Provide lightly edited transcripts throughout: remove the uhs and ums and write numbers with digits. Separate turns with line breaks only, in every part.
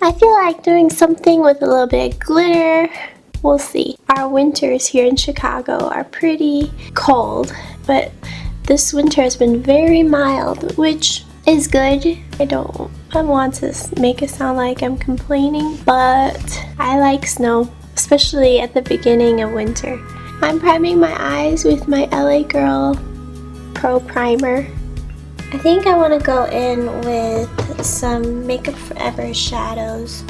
I feel like doing something with a little bit of glitter. We'll see. Our winters here in Chicago are pretty cold, but this winter has been very mild, which is good. I want to make it sound like I'm complaining, but I like snow, especially at the beginning of winter. I'm priming my eyes with my LA Girl Pro Primer. I think I want to go in with some Makeup Forever shadows.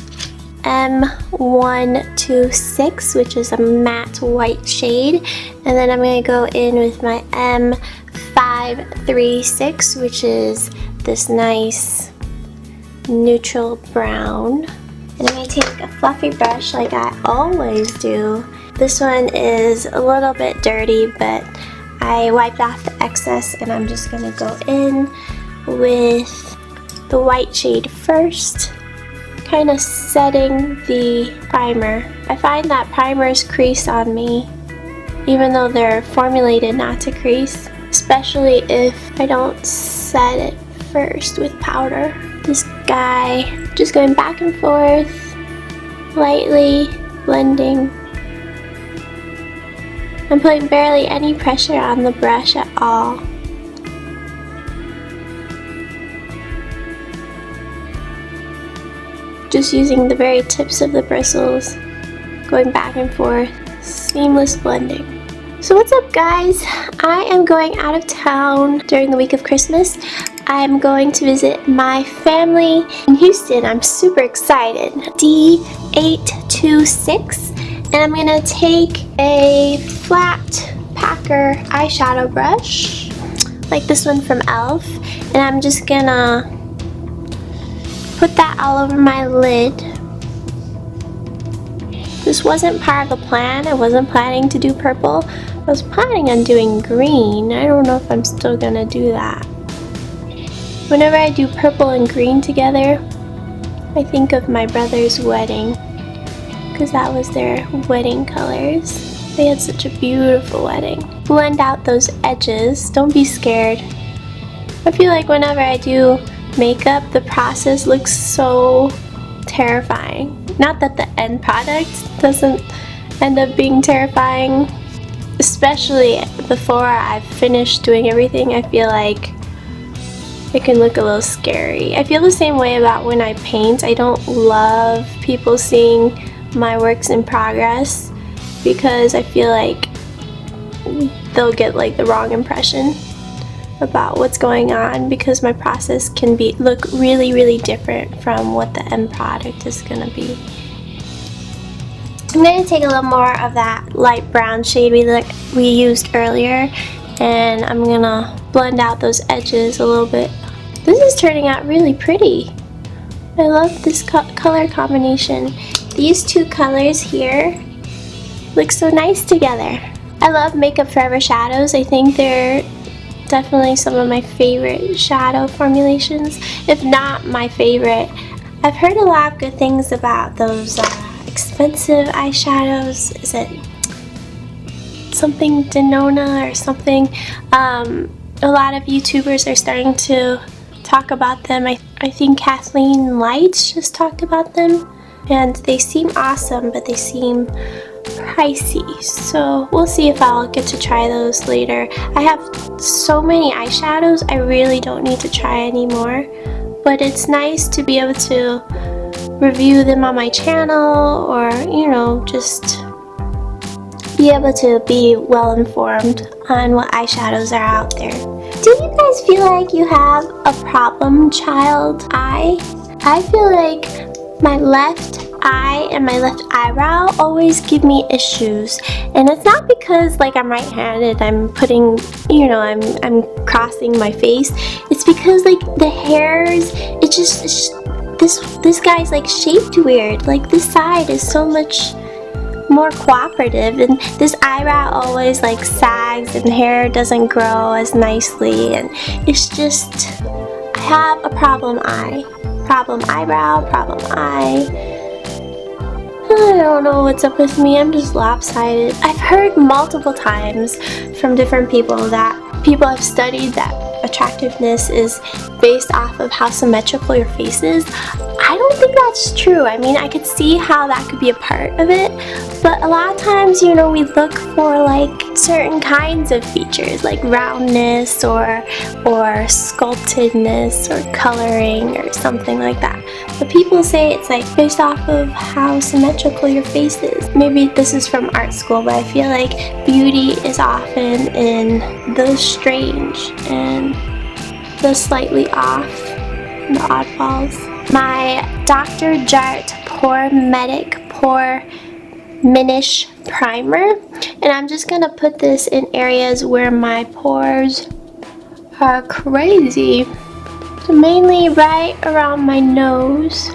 M126, which is a matte white shade, and then I'm going to go in with my M536, which is this nice neutral brown. And I'm going to take a fluffy brush like I always do. This one is a little bit dirty, but I wiped off the excess, and I'm just going to go in with the white shade first, kind of setting the primer. I find that primers crease on me, even though they're formulated not to crease, especially if I don't set it first with powder. This guy, just going back and forth, lightly blending. I'm putting barely any pressure on the brush at all. Just using the very tips of the bristles, going back and forth, seamless blending. So what's up, guys? I am going out of town during the week of Christmas. I'm going to visit my family in Houston. I'm super excited. D826, and I'm gonna take a flat packer eyeshadow brush, like this one from e.l.f., and I'm just gonna put that all over my lid. This wasn't part of the plan. I wasn't planning to do purple. I was planning on doing green. I don't know if I'm still gonna do that. Whenever I do purple and green together, I think of my brother's wedding, because that was their wedding colors. They had such a beautiful wedding. Blend out those edges. Don't be scared. I feel like whenever I do makeup, the process looks so terrifying. Not that the end product doesn't end up being terrifying, especially before I've finished doing everything. I feel like it can look a little scary. I feel the same way about when I paint. I don't love people seeing my works in progress because I feel like they'll get like the wrong impression about what's going on, because my process can look really different from what the end product is gonna be. I'm gonna take a little more of that light brown shade we used earlier, and I'm gonna blend out those edges a little bit. This is turning out really pretty. I love this color combination. These two colors here look so nice together. I love Makeup Forever shadows. I think they're definitely some of my favorite shadow formulations, if not my favorite. I've heard a lot of good things about those expensive eyeshadows. Is it something Denona or something? A lot of YouTubers are starting to talk about them. I think Kathleen Lights just talked about them, and they seem awesome, but they seem pricey, so we'll see if I'll get to try those later. I have so many eyeshadows, I really don't need to try anymore, but it's nice to be able to review them on my channel, or you know, just be able to be well informed on what eyeshadows are out there. Do you guys feel like you have a problem child eye? I feel like my left eye and my left eyebrow always give me issues, and it's not because like I'm right-handed, I'm putting, you know, I'm crossing my face. It's because like the hairs, this guy's like shaped weird. Like this side is so much more cooperative, and this eyebrow always like sags and hair doesn't grow as nicely, and it's just, I have a problem eye. Problem eyebrow, problem eye. I don't know what's up with me, I'm just lopsided. I've heard multiple times from different people that people have studied that attractiveness is based off of how symmetrical your face is. I don't think that's true. I mean, I could see how that could be a part of it, but a lot of times, you know, we look for like certain kinds of features, like roundness or sculptedness or coloring or something like that. But people say it's like based off of how symmetrical your face is. Maybe this is from art school, but I feel like beauty is often in the strange and the slightly off, the oddballs. My Dr. Jart Pore Medic Pore Minish Primer, and I'm just gonna put this in areas where my pores are crazy. So mainly right around my nose.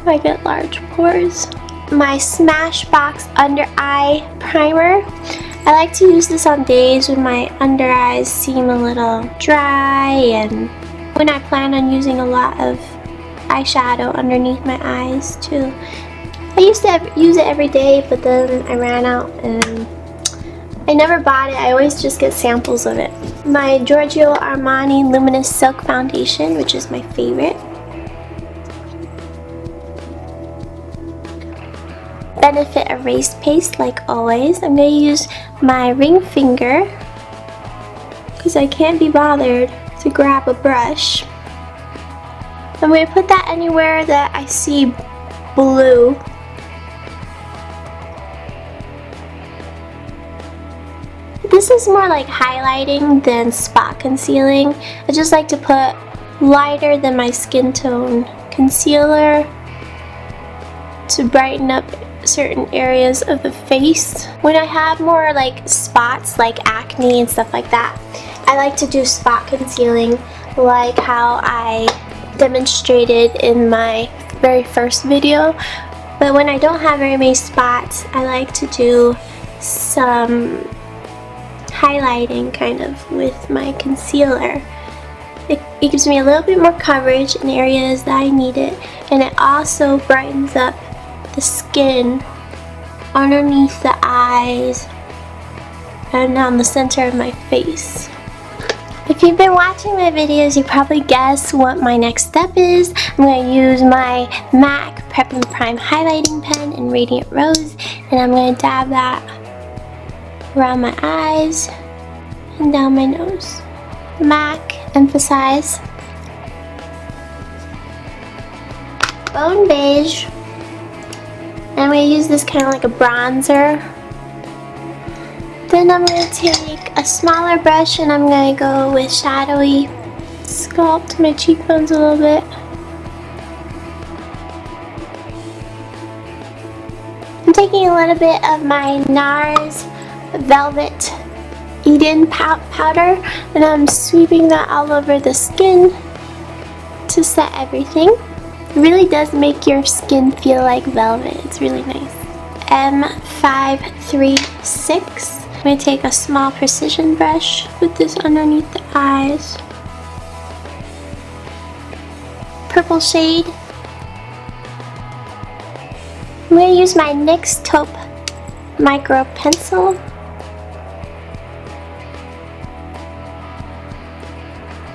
I get large pores. My Smashbox Under Eye Primer. I like to use this on days when my under eyes seem a little dry and when I plan on using a lot of eyeshadow underneath my eyes too. I used to use it every day, but then I ran out and I never bought it. I always just get samples of it. My Giorgio Armani Luminous Silk Foundation, which is my favorite. Benefit Erase Paste, like always. I'm going to use my ring finger because I can't be bothered to grab a brush. I'm going to put that anywhere that I see blue. This is more like highlighting than spot concealing. I just like to put lighter than my skin tone concealer to brighten up certain areas of the face. When I have more like spots like acne and stuff like that, I like to do spot concealing like how I demonstrated in my very first video. But when I don't have very many spots, I like to do some highlighting kind of with my concealer. It gives me a little bit more coverage in areas that I need it, and it also brightens up the skin underneath the eyes and down the center of my face. If you've been watching my videos, you probably guessed what my next step is. I'm going to use my MAC Prep and Prime highlighting pen in Radiant Rose, and I'm going to dab that around my eyes and down my nose. MAC Emphasize Bone Beige, and I'm going to use this kind of like a bronzer. Then I'm going to take a smaller brush and I'm going to go with shadowy, sculpt my cheekbones a little bit. I'm taking a little bit of my NARS Velvet Eden powder and I'm sweeping that all over the skin to set everything. It really does make your skin feel like velvet. It's really nice. M536. I'm going to take a small precision brush, put this underneath the eyes. Purple shade. I'm going to use my NYX Taupe Micro Pencil.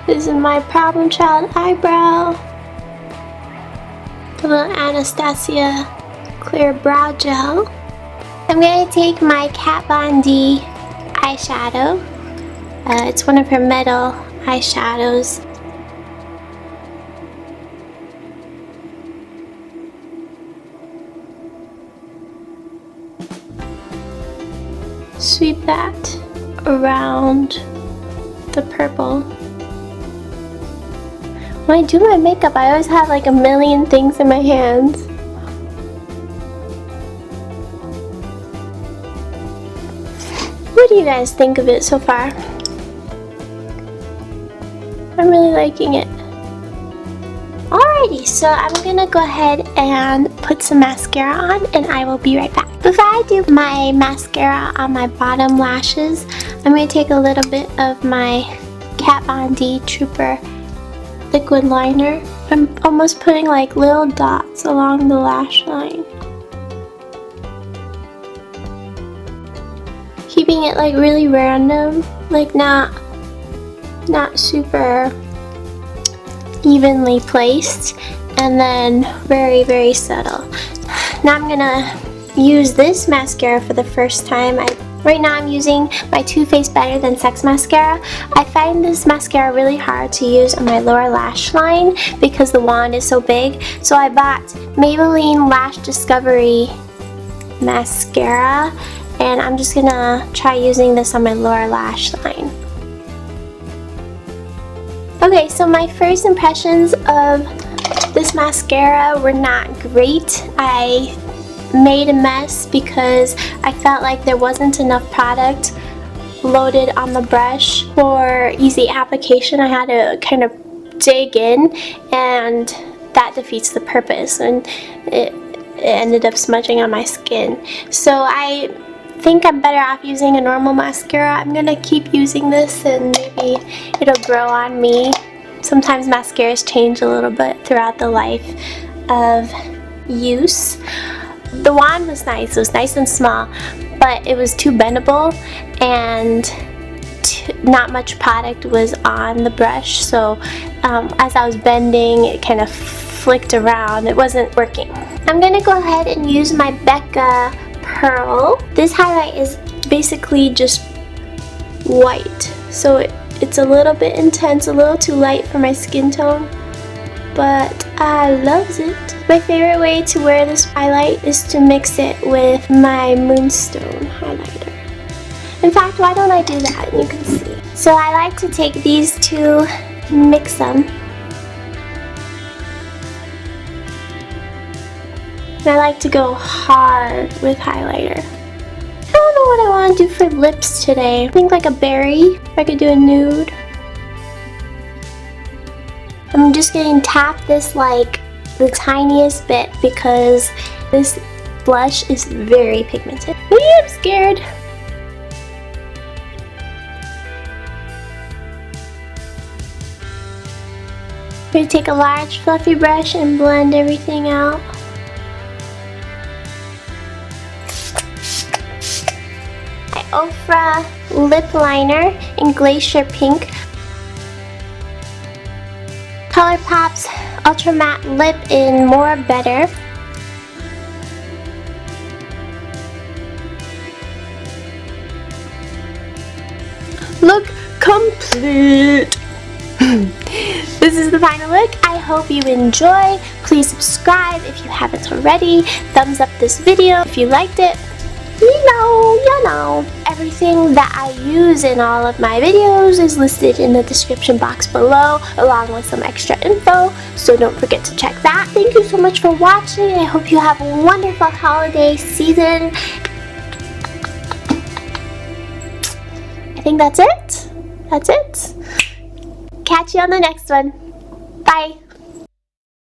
This is my Problem Child eyebrow. The little Anastasia Clear Brow Gel. I'm going to take my Kat Von D eyeshadow. It's one of her metal eyeshadows. Sweep that around the purple. When I do my makeup, I always have like a million things in my hands. What do you guys think of it so far? I'm really liking it. Alrighty, so I'm gonna go ahead and put some mascara on and I will be right back. Before I do my mascara on my bottom lashes, I'm gonna take a little bit of my Kat Von D Trooper liquid liner. I'm almost putting like little dots along the lash line. Keeping it like really random, like not super evenly placed, and then very, very subtle. Now I'm gonna use this mascara for the first time. Right now I'm using my Too Faced Better Than Sex mascara. I find this mascara really hard to use on my lower lash line because the wand is so big. So I bought Maybelline Lash Discovery mascara, and I'm just gonna try using this on my lower lash line. Okay, so my first impressions of this mascara were not great. I made a mess because I felt like there wasn't enough product loaded on the brush for easy application. I had to kind of dig in, and that defeats the purpose, and it ended up smudging on my skin. So I think I'm better off using a normal mascara. I'm gonna keep using this and maybe it'll grow on me. Sometimes mascaras change a little bit throughout the life of use. The wand was nice. It was nice and small, but it was too bendable, and not much product was on the brush. So as I was bending, it kind of flicked around. It wasn't working. I'm gonna go ahead and use my Becca Pearl. This highlight is basically just white, so it's a little bit intense, a little too light for my skin tone, but I loves it. My favorite way to wear this highlight is to mix it with my Moonstone highlighter. In fact, why don't I do that? You can see. So I like to take these two and mix them. And I like to go hard with highlighter. I don't know what I want to do for lips today. I think like a berry. If I could do a nude. I'm just going to tap this like the tiniest bit because this blush is very pigmented. I'm scared. I'm going to take a large fluffy brush and blend everything out. My Ofra lip liner in Glacier Pink. ColourPop's Ultra Matte Lip in More Better. Look complete! This is the final look. I hope you enjoy. Please subscribe if you haven't already. Thumbs up this video if you liked it. You know. Everything that I use in all of my videos is listed in the description box below, along with some extra info, so don't forget to check that. Thank you so much for watching. I hope you have a wonderful holiday season. I think that's it. Catch you on the next one. Bye.